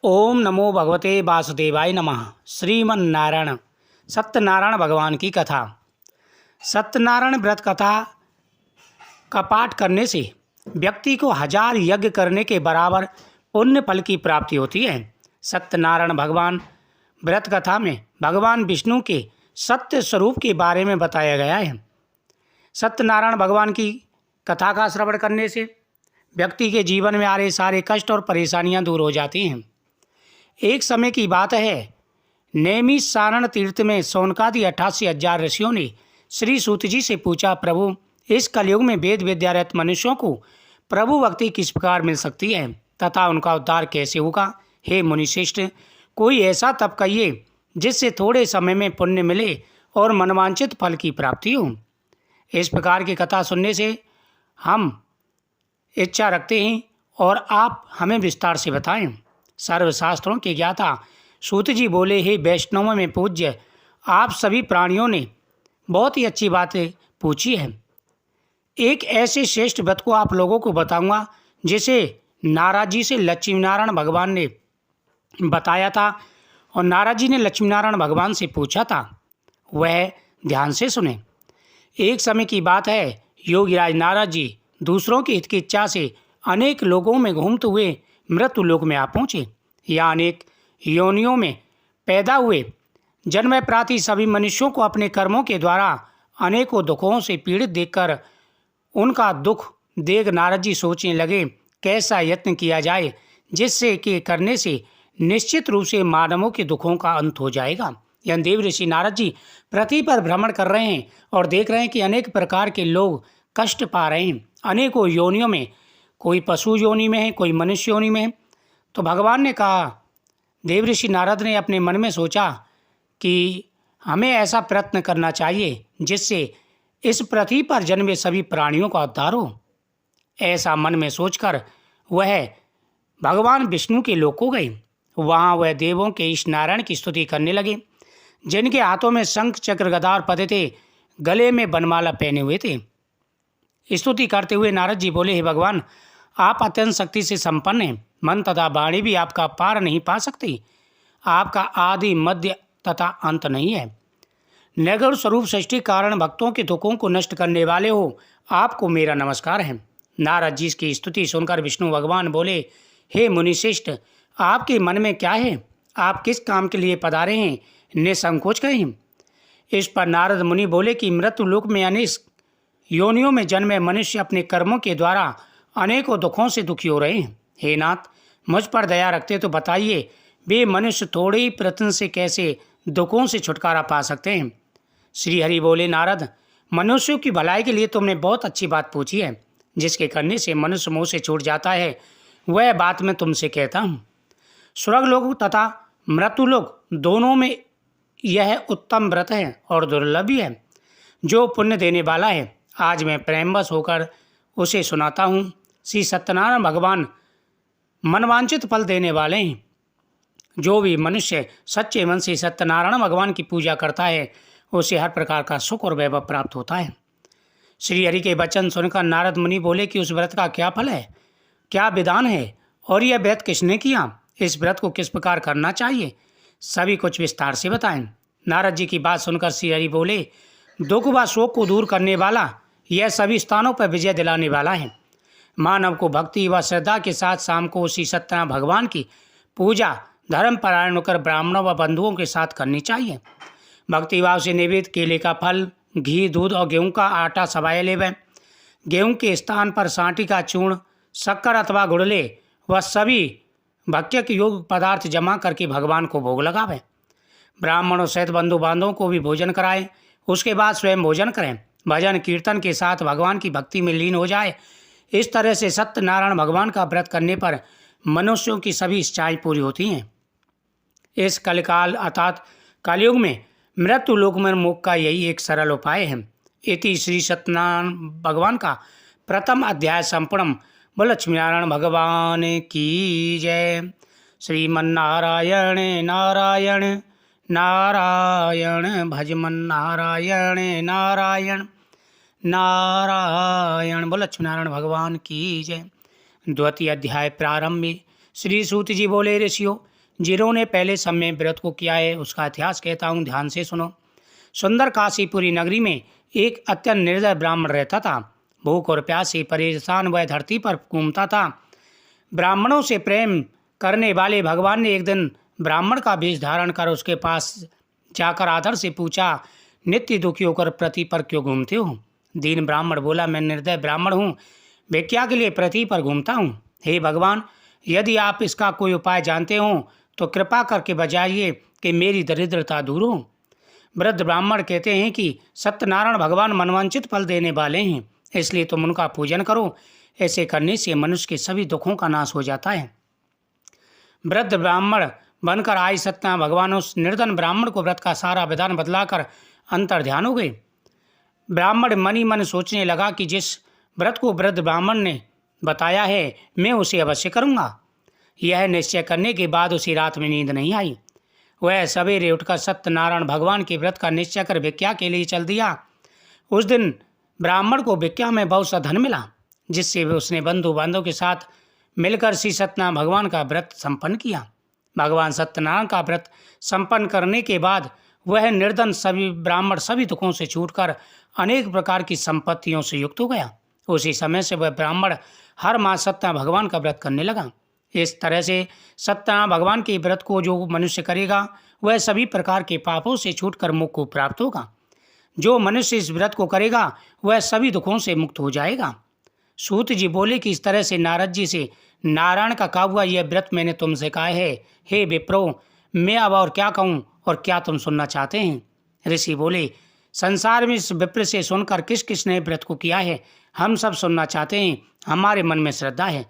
ओम नमो भगवते वासुदेवाय नमः। श्रीमन्नारायण सत्यनारायण भगवान की कथा। सत्यनारायण व्रत कथा का पाठ करने से व्यक्ति को 1000 यज्ञ करने के बराबर पुण्य फल की प्राप्ति होती है। सत्यनारायण भगवान व्रत कथा में भगवान विष्णु के सत्य स्वरूप के बारे में बताया गया है। सत्यनारायण भगवान की कथा का श्रवण करने से व्यक्ति के जीवन में आ रहे सारे कष्ट और परेशानियां दूर हो जाती हैं। एक समय की बात है, नैमिषारण्य तीर्थ में शौनकादि 88,000 ऋषियों ने श्री सूत जी से पूछा, प्रभु, इस कलयुग में वेद विद्यारत मनुष्यों को प्रभु भक्ति किस प्रकार मिल सकती है तथा उनका उद्धार कैसे होगा। हे मुनिश्रेष्ठ, कोई ऐसा तप कहिए जिससे थोड़े समय में पुण्य मिले और मनवांछित फल की प्राप्ति हो। इस प्रकार की कथा सुनने से हम इच्छा रखते हैं और आप हमें विस्तार से बताएं। सर्वशास्त्रों के ज्ञाता सूत जी बोले, हे वैष्णवों में पूज्य, आप सभी प्राणियों ने बहुत ही अच्छी बातें पूछी है। एक ऐसे श्रेष्ठ व्रत को आप लोगों को बताऊंगा जिसे नारद जी से लक्ष्मी नारायण भगवान ने बताया था और नारद जी ने लक्ष्मी नारायण भगवान से पूछा था। वह ध्यान से सुने। एक समय की बात है, योगीराज नारद जी दूसरों के हित की इच्छा से अनेक लोगों में घूमते हुए मृत्यु लोक में आ पहुँचे। यहाँ अनेक योनियों में पैदा हुए जन्म प्राति सभी मनुष्यों को अपने कर्मों के द्वारा अनेकों दुखों से पीड़ित देखकर उनका दुख देख नारद जी सोचने लगे, कैसा यत्न किया जाए जिससे कि करने से निश्चित रूप से मानवों के दुखों का अंत हो जाएगा। यह देव ऋषि नारद जी पृथ्वी पर भ्रमण कर रहे हैं और देख रहे हैं कि अनेक प्रकार के लोग कष्ट पा रहे हैं, अनेकों योनियों में, कोई पशु योनि में है, कोई मनुष्य योनि में है। तो भगवान ने कहा, देव ऋषि नारद ने अपने मन में सोचा कि हमें ऐसा प्रयत्न करना चाहिए जिससे इस पृथ्वी पर जन्मे सभी प्राणियों का उद्धार हो। ऐसा मन में सोचकर वह भगवान विष्णु के लोक को गए। वहाँ वह देवों के ईश नारायण की स्तुति करने लगे, जिनके हाथों में शंख चक्र गदा और पदे थे, गले में बनमाला पहने हुए थे। स्तुति करते हुए नारद जी बोले, हे भगवान, आप अत्यंत शक्ति से संपन्न हैं, मन तथा वाणी भी आपका पार नहीं पा सकती। आपका आदि मध्य तथा अंत नहीं है। निर्गुण स्वरूप सृष्टि कारण भक्तों के दुखों को नष्ट करने वाले हो, आपको मेरा नमस्कार है। नारद जी की स्तुति सुनकर विष्णु भगवान बोले, हे मुनिश्रेष्ठ, आपके मन में क्या है? आप किस काम के लिए पधारे हैं? निसंकोच कहें। इस पर नारद मुनि बोले कि मृत्यु लोक में अनेक योनियों में जन्मे मनुष्य अपने कर्मों के द्वारा अनेकों दुखों से दुखी हो रहे हैं। हे नाथ, मुझ पर दया रखते तो बताइए, वे मनुष्य थोड़े ही प्रयत्न से कैसे दुखों से छुटकारा पा सकते हैं। श्री हरि बोले, नारद, मनुष्यों की भलाई के लिए तुमने बहुत अच्छी बात पूछी है। जिसके करने से मनुष्य मोह से छूट जाता है, वह बात मैं तुमसे कहता हूँ। स्वर्ग लोक तथा मृत्यु लोक दोनों में यह उत्तम व्रत है और दुर्लभ भी है, जो पुण्य देने वाला है। आज मैं प्रेमवश होकर उसे सुनाता हूँ। श्री सत्यनारायण भगवान मनवांछित फल देने वाले हैं। जो भी मनुष्य सच्चे मन से सत्यनारायण भगवान की पूजा करता है, उसे हर प्रकार का सुख और वैभव प्राप्त होता है। श्री हरि के वचन सुनकर नारद मुनि बोले कि उस व्रत का क्या फल है, क्या विधान है और यह व्रत किसने किया, इस व्रत को किस प्रकार करना चाहिए, सभी कुछ विस्तार से बताएं। नारद जी की बात सुनकर श्री हरि बोले, दुख व शोक को दूर करने वाला, यह सभी स्थानों पर विजय दिलाने वाला है। मानव को भक्ति व श्रद्धा के साथ शाम को श्री सत्यनारायण भगवान की पूजा धर्म परायण होकर ब्राह्मणों व बंधुओं के साथ करनी चाहिए। भक्तिभाव से निवेदित केले का फल, घी, दूध और गेहूं का आटा सवाए लेवें। गेहूं के स्थान पर सांटी का चूर्ण, शक्कर अथवा गुड़ ले व सभी भक्ष्य के योग्य पदार्थ जमा करके भगवान को भोग लगावें। ब्राह्मणों सहित बंधु बांधवों को भी भोजन कराएं। उसके बाद स्वयं भोजन करें। भजन कीर्तन के साथ भगवान की भक्ति में लीन हो जाए। इस तरह से सत्यनारायण भगवान का व्रत करने पर मनुष्यों की सभी इच्छाएं पूरी होती हैं। इस कलिकाल अर्थात कलयुग में मृत्यु लोक में मोक्ष का यही एक सरल उपाय है। इति श्री सत्यनारायण भगवान का प्रथम अध्याय संपूर्ण। बोल लक्ष्मी नारायण भगवान की जय। श्रीमन्नारायण नारायण नारायण भजमन नारायण नारायण नारायण। बोल लक्ष्मी नारायण भगवान की जय। द्वितीय अध्याय प्रारंभ में श्री सूत जी बोले, ऋषियों, जिन्होंने पहले समय व्रत को किया है उसका इतिहास कहता हूँ, ध्यान से सुनो। सुंदर काशीपुरी नगरी में एक अत्यंत निर्दय ब्राह्मण रहता था। भूख और प्यास से परेशान वह धरती पर घूमता था। ब्राह्मणों से प्रेम करने वाले भगवान ने एक दिन ब्राह्मण का वेश धारण कर उसके पास जाकर आदर से पूछा, नित्य दुखी होकर पृथ्वी पर क्यों घूमते हो? दीन ब्राह्मण बोला, मैं निर्दय ब्राह्मण हूँ, भिक्षा के लिए पृथ्वी पर घूमता हूँ। हे भगवान, यदि आप इसका कोई उपाय जानते हो तो कृपा करके बजाइए कि मेरी दरिद्रता दूर हो। वृद्ध ब्राह्मण कहते हैं कि सत्यनारायण भगवान मनवांचित फल देने वाले हैं, इसलिए तुम उनका पूजन करो। ऐसे करने से मनुष्य के सभी दुखों का नाश हो जाता है। वृद्ध ब्राह्मण बनकर आई सत्यनारायण भगवान उस निर्धन ब्राह्मण को व्रत का सारा विधान बदलाकर अंतर ध्यान हो गए। ब्राह्मण मन ही मन सोचने लगा कि जिस व्रत को वृद्ध ब्राह्मण ने बताया है मैं उसे अवश्य करूँगा। यह निश्चय करने के बाद उसी रात में नींद नहीं आई। वह सवेरे उठकर सत्यनारायण भगवान के व्रत का निश्चय कर भिक्षा के लिए चल दिया। उस दिन ब्राह्मण को भिक्षा में बहुत सा धन मिला, जिससे उसने बंधु बांधव के साथ मिलकर श्री सत्यनारायण भगवान का व्रत संपन्न किया। भगवान सत्यनारायण का व्रत संपन्न करने के बाद वह निर्धन सभी ब्राह्मण सभी दुखों से छूटकर अनेक प्रकार की संपत्तियों से युक्त हो गया। उसी समय से वह ब्राह्मण हर माह सत्यनारायण भगवान का व्रत करने लगा। इस तरह से सत्यनारायण भगवान के व्रत को जो मनुष्य करेगा वह सभी प्रकार के पापों से छूटकर मुक्ति को प्राप्त होगा। जो मनुष्य इस व्रत को करेगा वह सभी दुखों से मुक्त हो जाएगा। सूत जी बोले कि इस तरह से नारद जी से नारायण का कहा हुआ यह व्रत मैंने तुमसे कहा है। हे विप्रो, मैं अब और क्या कहूँ और क्या तुम सुनना चाहते हैं? ऋषि बोले, संसार में इस विप्र से सुनकर किस किस ने व्रत को किया है हम सब सुनना चाहते हैं, हमारे मन में श्रद्धा है।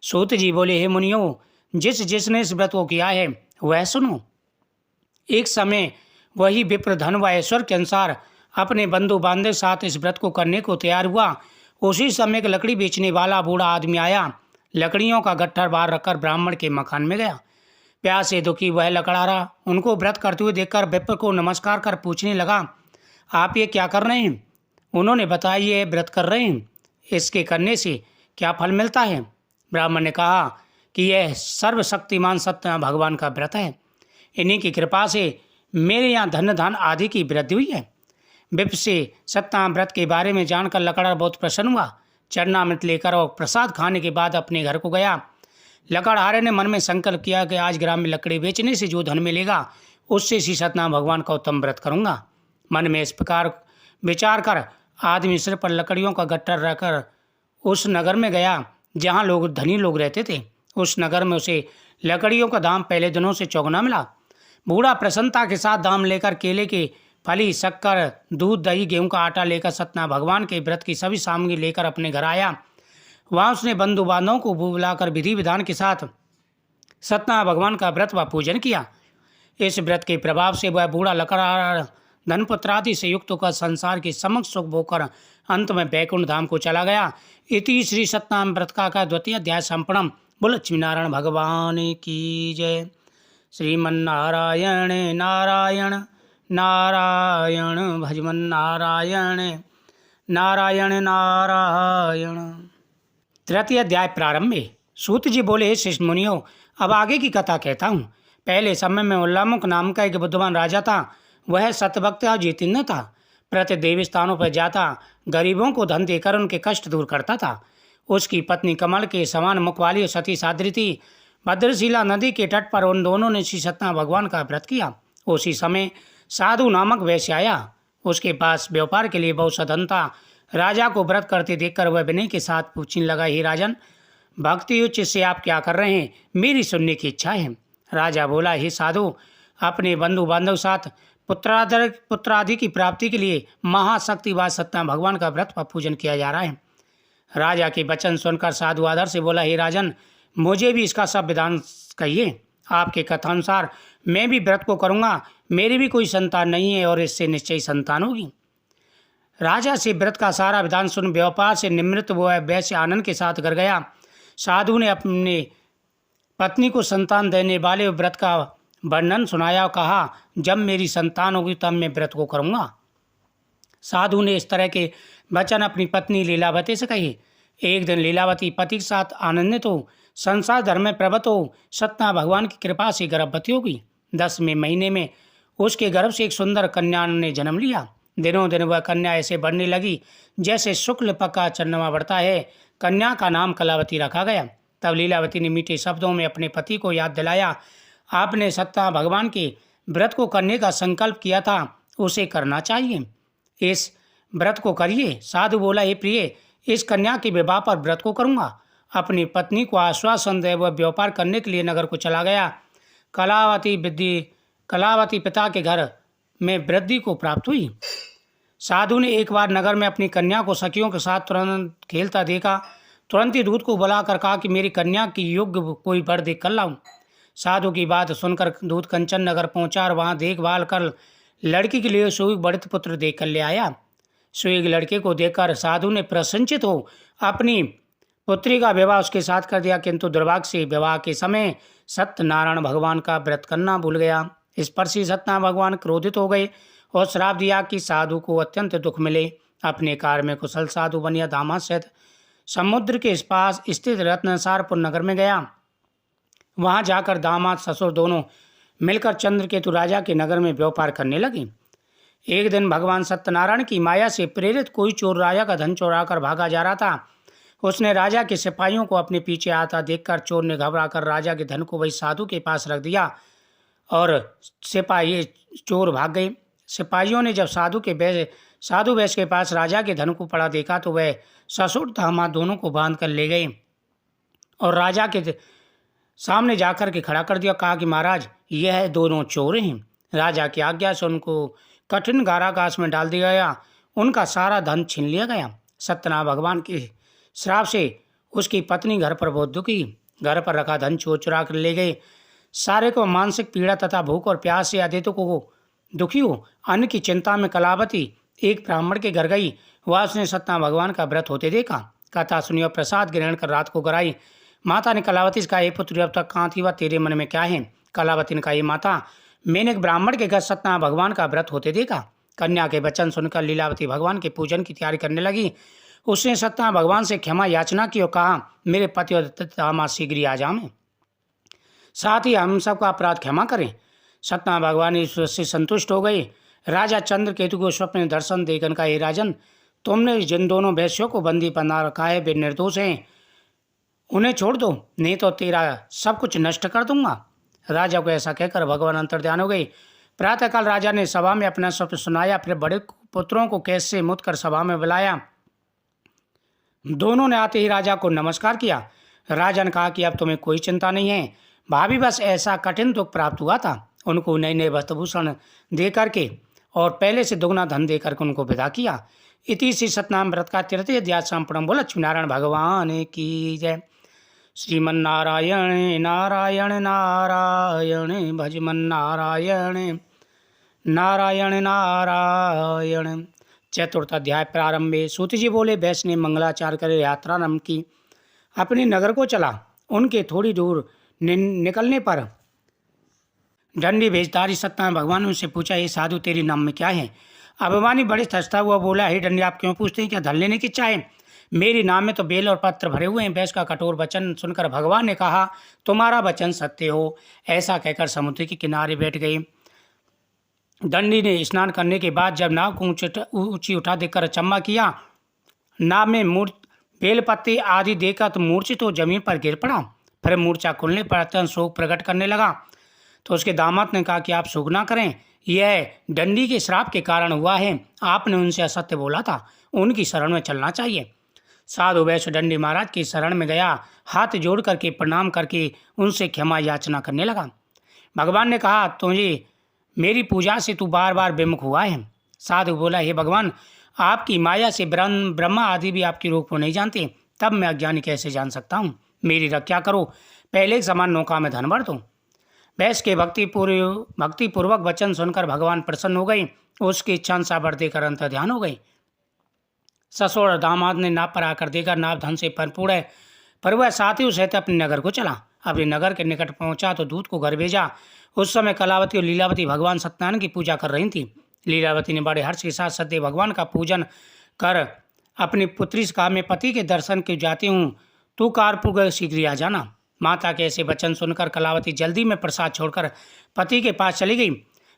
सूत जी बोले, हे मुनियों, जिस जिसने इस व्रत को किया है वह सुनो। एक समय वही विप्र धन व ऐश्वर्य के अनुसार अपने बंधु बांधव साथ इस व्रत को करने को तैयार हुआ। उसी समय एक लकड़ी बेचने वाला बूढ़ा आदमी आया। लकड़ियों का गट्ठर बाहर रखकर ब्राह्मण के मकान में गया। प्यास से दुखी वह लकड़हारा उनको व्रत करते हुए देखकर विप्र को नमस्कार कर पूछने लगा, आप ये क्या कर रहे हैं? उन्होंने बताया, ये व्रत कर रहे हैं, इसके करने से क्या फल मिलता है? ब्राह्मण ने कहा कि यह सर्वशक्तिमान सत्यनारायण भगवान का व्रत है। इन्हीं की कृपा से मेरे यहाँ धन धान आदि की वृद्धि हुई है। विप्र से सत्यनारायण व्रत के बारे में जानकर लकड़हारा बहुत प्रसन्न हुआ। चरणामृत लेकर और प्रसाद खाने के बाद अपने घर को गया। लकड़हारे ने मन में संकल्प किया कि आज ग्राम में लकड़ी बेचने से जो धन मिलेगा उससे श्री सत्यनारायण भगवान का उत्तम व्रत करूँगा। मन में इस प्रकार विचार कर आदमी सिर पर लकड़ियों का गट्ठर रखकर उस नगर में गया जहाँ लोग धनी लोग रहते थे। उस नगर में उसे लकड़ियों का दाम पहले दिनों से चौगुना मिला। बूढ़ा प्रसन्नता के साथ दाम लेकर केले के फली, शक्कर, दूध, दही, गेहूं का आटा लेकर सत्यनारायण भगवान के व्रत की सभी सामग्री लेकर अपने घर आया। वहाँ उसने बंधु बांधवों को बुलाकर विधि विधान के साथ सत्यनारायण भगवान का व्रत व पूजन किया। इस व्रत के प्रभाव से वह बूढ़ा लकड़हारा धनपुत्र आदि से युक्त होकर संसार के समस्त सुख भोगकर अंत में बैकुंठ धाम को चला गया। इति श्री सत्यनारायण व्रत का द्वितीय अध्याय संपूर्णम। बोल लक्ष्मी नारायण भगवान की जय। श्रीमन्नारायण नारायण नारायण भजमन नारायण नारायण नारायण। तृतीय अध्याय प्रारंभ में सूत जी बोले, शिष्य मुनियों, अब आगे की कथा कहता हूँ। पहले समय में उल्लामुख नाम का एक बुद्धिमान राजा था। वह सत्यभक्त और जितेंद्र था। प्रति देवी स्थानों पर जाता, गरीबों को धन देकर उनके कष्ट दूर करता था। उसकी पत्नी कमल के समान मुख वाली सती साध्वी थी। भद्रशिला नदी के तट पर उन दोनों ने श्री सत्यनारायण भगवान का व्रत किया। उसी समय साधु नामक वैश्य आया। उसके पास व्यापार के लिए बहुत सा धन था। राजा को व्रत करते देखकर वह विनय के साथ पूछने लगा, हे राजन, भक्ति उच्च से आप क्या कर रहे हैं? मेरी सुनने की इच्छा है। राजा बोला, हे साधु, अपने बंधु बांधव साथ पुत्रादि की प्राप्ति के लिए महाशक्तिवान सत्यनारायण भगवान का व्रत व पूजन किया जा रहा है। राजा के वचन सुनकर साधु आदर से बोला, हे राजन, मुझे भी इसका सब विधान कहिए। आपके कथानुसार मैं भी व्रत को करूँगा। मेरी भी कोई संतान नहीं है और इससे निश्चय संतान होगी। राजा से व्रत का सारा विधान सुन व्यापार से निवृत्त हुआ वैश्य आनंद के साथ घर गया। साधु ने अपने पत्नी को संतान देने वाले व्रत का वर्णन सुनाया और कहा, जब मेरी संतान होगी तब मैं व्रत को करूँगा। साधु ने इस तरह के वचन अपनी पत्नी लीलावती से कही। एक दिन लीलावती पति के साथ आनंदित हो संसार धर्म में प्रवत हो सत्यनारायण भगवान की कृपा से गर्भवती होगी। 10वें महीने में उसके गर्भ से एक सुंदर कन्या ने जन्म लिया। दिनों दिन वह कन्या ऐसे बढ़ने लगी जैसे शुक्ल पक्ष का चंद्रमा बढ़ता है। कन्या का नाम कलावती रखा गया। तब लीलावती ने मीठे शब्दों में अपने पति को याद दिलाया, आपने सत्यनारायण भगवान के व्रत को करने का संकल्प किया था, उसे करना चाहिए, इस व्रत को करिए। साधु बोला, हे प्रिय, इस कन्या के विवाह पर व्रत को करूंगा। अपनी पत्नी को आश्वासन दे वह व्यापार करने के लिए नगर को चला गया। कलावती पिता के घर में वृद्धि को प्राप्त हुई। साधु ने एक बार नगर में अपनी कन्या को सखियों के साथ तुरंत खेलता देखा। तुरंत ही दूत को बुलाकर कहा कि मेरी कन्या की योग्य कोई वर देख कर लाऊं। साधु की बात सुनकर दूत कंचन नगर पहुंचा और वहां देखभाल कर लड़की के लिए सुयोग बढ़ित पुत्र देख कर ले आया। सुयोग लड़के को देखकर साधु ने प्रसन्नचित हो अपनी पुत्री का विवाह उसके साथ कर दिया, किंतु दुर्भाग्य से विवाह के समय सत्यनारायण भगवान का व्रत करना भूल गया। इस पर श्री सत्यनारायण भगवान क्रोधित हो गए और श्राप दिया कि साधु को अत्यंत दुख मिले। अपने कार्य में कुशल साधु बनिया दामाद सहित समुद्र के इस पास स्थित रत्नसारपुर नगर में गया। वहां जाकर दामाद ससुर दोनों मिलकर चंद्रकेतु राजा के नगर में व्यापार करने लगे। एक दिन भगवान सत्यनारायण की माया से प्रेरित कोई चोर राजा का धन चुराकर भागा जा रहा था। उसने राजा के सिपाहियों को अपने पीछे आता देखकर चोर ने घबराकर राजा के धन को वही साधु के पास रख दिया और सिपाही चोर भाग गए। सिपाहियों ने जब साधु वैश्य के पास राजा के धन को पड़ा देखा तो वह ससुर दामाद दोनों को बांध कर ले गए और राजा के सामने जाकर के खड़ा कर दिया। कहा कि महाराज, यह दोनों चोर हैं। राजा की आज्ञा से उनको कठिन कारागार में डाल दिया गया। उनका सारा धन छीन लिया गया। सत्यनारायण भगवान के श्राप से उसकी पत्नी घर पर बहुत दुखी। घर पर रखा धन चोर चुरा कर ले गए। सारे को मानसिक पीड़ा तथा भूख और प्यास से आदित्य को दुखी हो अन्न की चिंता में कलावती एक ब्राह्मण के घर गई। वह उसने सत्यनारायण भगवान का व्रत होते देखा। कथा सुनी और प्रसाद ग्रहण कर रात को कराई। माता ने कलावती से कहा, हे पुत्री, अब तक कहाँ थी वह, तेरे मन में क्या है? कलावती ने कहा, ये माता, मैंने एक ब्राह्मण के घर सत्यनारायण भगवान का व्रत होते देखा। कन्या के वचन सुनकर लीलावती भगवान के पूजन की तैयारी करने लगी। उसने सत्यनारायण भगवान से क्षमा याचना की और कहा, मेरे पति और दामाद शीघ्र आ जाएं, साथ ही हम सबका अपराध क्षमा करें। सत्यनारायण भगवान इससे संतुष्ट हो गए। राजा चंद्रकेतु को स्वप्न में दर्शन देकर कहा, हे राजन, तुमने जिन दोनों वैश्यों को बंदी बना रखा है वे निर्दोष हैं, उन्हें छोड़ दो, नहीं तो तेरा सब कुछ नष्ट कर दूंगा। राजा को ऐसा कहकर भगवान अंतर्ध्यान हो गए। प्रातःकाल राजा ने सभा में अपना स्वप्न सुनाया। फिर बड़े पुत्रों को कैद से मुक्त कर सभा में बुलाया। दोनों ने आते ही राजा को नमस्कार किया। राजा ने कहा कि अब तुम्हें कोई चिंता नहीं है, भाभी बस ऐसा कठिन दुख प्राप्त हुआ था। उनको नए नए वस्त्रभूषण दे करके और पहले से दुगना धन दे करके उनको विदा किया। इति श्री सत्यनारायण व्रत का तृतीय अध्याय संपूर्ण। बोला लक्ष्मी नारायण भगवान की जय। श्रीमन्नारायण नारायण नारायण भजमन नारायण नारायण नारायण। चतुर्थ अध्याय प्रारंभे सूत जी बोले, वैश्य ने मंगलाचार कर यात्रारंभ की। अपने नगर को चला। उनके थोड़ी दूर निकलने पर दंडी भेजधारी सत्यनारायण भगवान ने उनसे पूछा, ये साधु, तेरे नाम में क्या है? अभिमानी बड़े थसता हुआ बोला, हे दंडी, आप क्यों पूछते हैं? क्या धन लेने की इच्छा है? मेरे नाम में तो बेल और पत्र भरे हुए हैं। वैश्य का कठोर वचन सुनकर भगवान ने कहा, तुम्हारा वचन सत्य हो। ऐसा कहकर समुद्र के किनारे बैठ गए। दंडी ने स्नान करने के बाद जब नाव को ऊंची उठा देकर अचम्मा किया, नाव में बेलपत्ते आदि देखकर तो मूर्छित हो जमीन पर गिर पड़ा। फिर मूर्छा खुलने पर अत्यंत शोक प्रकट करने लगा। तो उसके दामाद ने कहा कि आप शोक ना करें, यह दंडी के श्राप के कारण हुआ है। आपने उनसे असत्य बोला था, उनकी शरण में चलना चाहिए। साधु वैश्य दंडी महाराज की शरण में गया। हाथ जोड़ करके प्रणाम करके उनसे क्षमा याचना करने लगा। भगवान ने कहा, तुझे मेरी पूजा से तू बार बार विमुख हुआ है। साधु बोला, हे भगवान, आपकी माया से ब्रह्मा आदि भी आपकी रूप को नहीं जानते, तब मैं अज्ञानी कैसे जान सकता हूँ? मेरी रक्षा करो, पहले एक समान नौका में धन भर दो। वैश्य के भक्तिपूर्वक वचन सुनकर भगवान प्रसन्न हो गए। उसकी इच्छानुसार वर देकर अंतर्ध्यान हो गए। ससुर और दामाद ने नाव पर आकर देखा नाव धन से भरपूर है, पर वह साथियों सहित अपने नगर को चला। अपने नगर के निकट पहुंचा तो दूत को घर भेजा। उस समय कलावती और लीलावती भगवान सत्यनारायण की पूजा कर रही थी। लीलावती ने बड़े हर्ष के साथ सत्य भगवान का पूजन कर अपनी पुत्री से कहा, मैं पति के दर्शन के जाती हूँ, तू कारपुर शीघ्र आ जाना। माता के ऐसे वचन सुनकर कलावती जल्दी में प्रसाद छोड़कर पति के पास चली गई।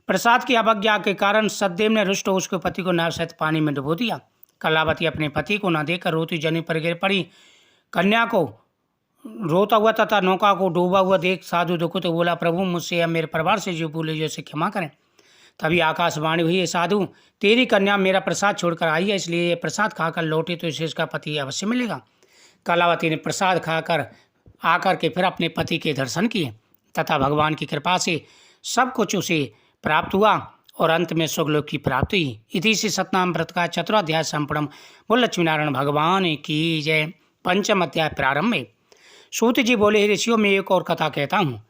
प्रसाद की अवज्ञा के कारण सतदेव ने रुष्ट हो उसके पति को नाव सहित पानी में डुबो दिया। कलावती अपने पति को न देखकर रोती जनी पर गिर पड़ी। कन्या को रोता हुआ तथा नौका को डूबा हुआ देख साधु दुखित तो बोला, प्रभु मुझसे या मेरे परिवार से जो भूले जो इसे क्षमा करें। तभी आकाशवाणी हुई, साधु तेरी कन्या मेरा प्रसाद छोड़कर आई है, इसलिए ये प्रसाद खाकर लौटे तो इसे इसका पति अवश्य मिलेगा। कलावती ने प्रसाद खाकर आकर के फिर अपने पति के दर्शन किए तथा भगवान की कृपा से सब कुछ उसे प्राप्त हुआ और अंत में स्वर्गलोक की प्राप्ति हुई। इति से सतनाम व्रत का चतुराध्याय संपूर्ण। बोल लक्ष्मीनारायण भगवान की जय। पंचम अध्याय प्रारंभ में सूत जी बोले, ऋषियों में एक और कथा कहता हूँ।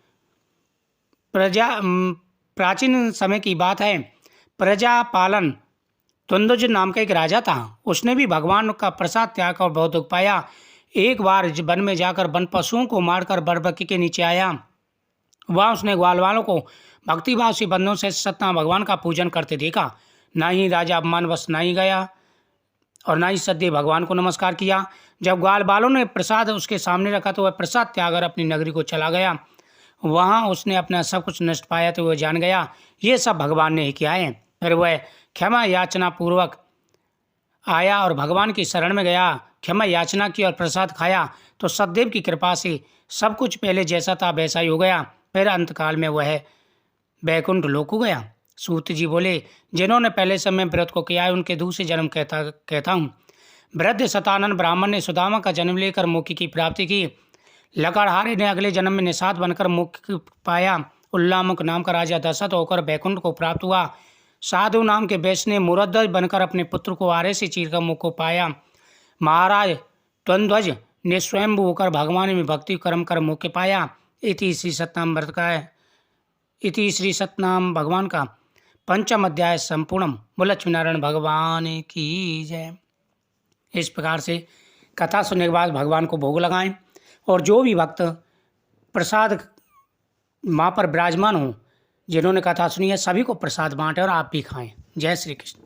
प्राचीन समय की बात है। प्रजापालन तुंदुज नाम का एक राजा था। उसने भी भगवान का प्रसाद त्याग कर बहुत दुख पाया। एक बार वन में जाकर वन पशुओं को मारकर बरबकी के नीचे आया। वहाँ उसने ग्वाल वालों को भक्तिभाव से बंधुओं से सत्यनारायण भगवान का पूजन करते देखा। न ही राजा अपमानवश नहीं गया और न ही सदैव भगवान को नमस्कार किया। जब ग्वाल बालों ने प्रसाद उसके सामने रखा तो वह प्रसाद त्यागकर अपनी नगरी को चला गया। वहाँ उसने अपना सब कुछ नष्ट पाया तो वह जान गया ये सब भगवान ने ही किया है। फिर वह क्षमा याचना पूर्वक आया और भगवान की शरण में गया, क्षमा याचना की और प्रसाद खाया तो सतदेव की कृपा से सब कुछ पहले जैसा था वैसा ही हो गया। फिर अंतकाल में वह बैकुंठ लोक को गया। सूत जी बोले, जिन्होंने पहले समय व्रत को किया है उनके दूसरे जन्म कहता हूँ। वृद्ध शतानन ब्राह्मण ने सुदामा का जन्म लेकर मुक्ति की प्राप्ति की। लकड़हारे ने अगले जन्म में निषाद बनकर मुक्ति पाया। उल्लामुख नाम का राजा दशरथ होकर बैकुंठ को प्राप्त हुआ। साधु नाम के वैश्य ने मुरध्वज बनकर अपने पुत्र को आरे से चीरकर मुख को पाया। महाराज द्वंद्वज ने स्वयंभू होकर भगवान में भक्ति कर्म कर मुख्य पाया। इति श्री सतनाम व्रत का है। इति श्री सतनाम भगवान का पंचम अध्याय संपूर्णम। बोल लक्ष्मीनारायण भगवान की जय। इस प्रकार से कथा सुनने के बाद भगवान को भोग लगाएं और जो भी भक्त प्रसाद माँ पर विराजमान हो, जिन्होंने कथा सुनी है सभी को प्रसाद बांटें और आप भी खाएं। जय श्री कृष्ण।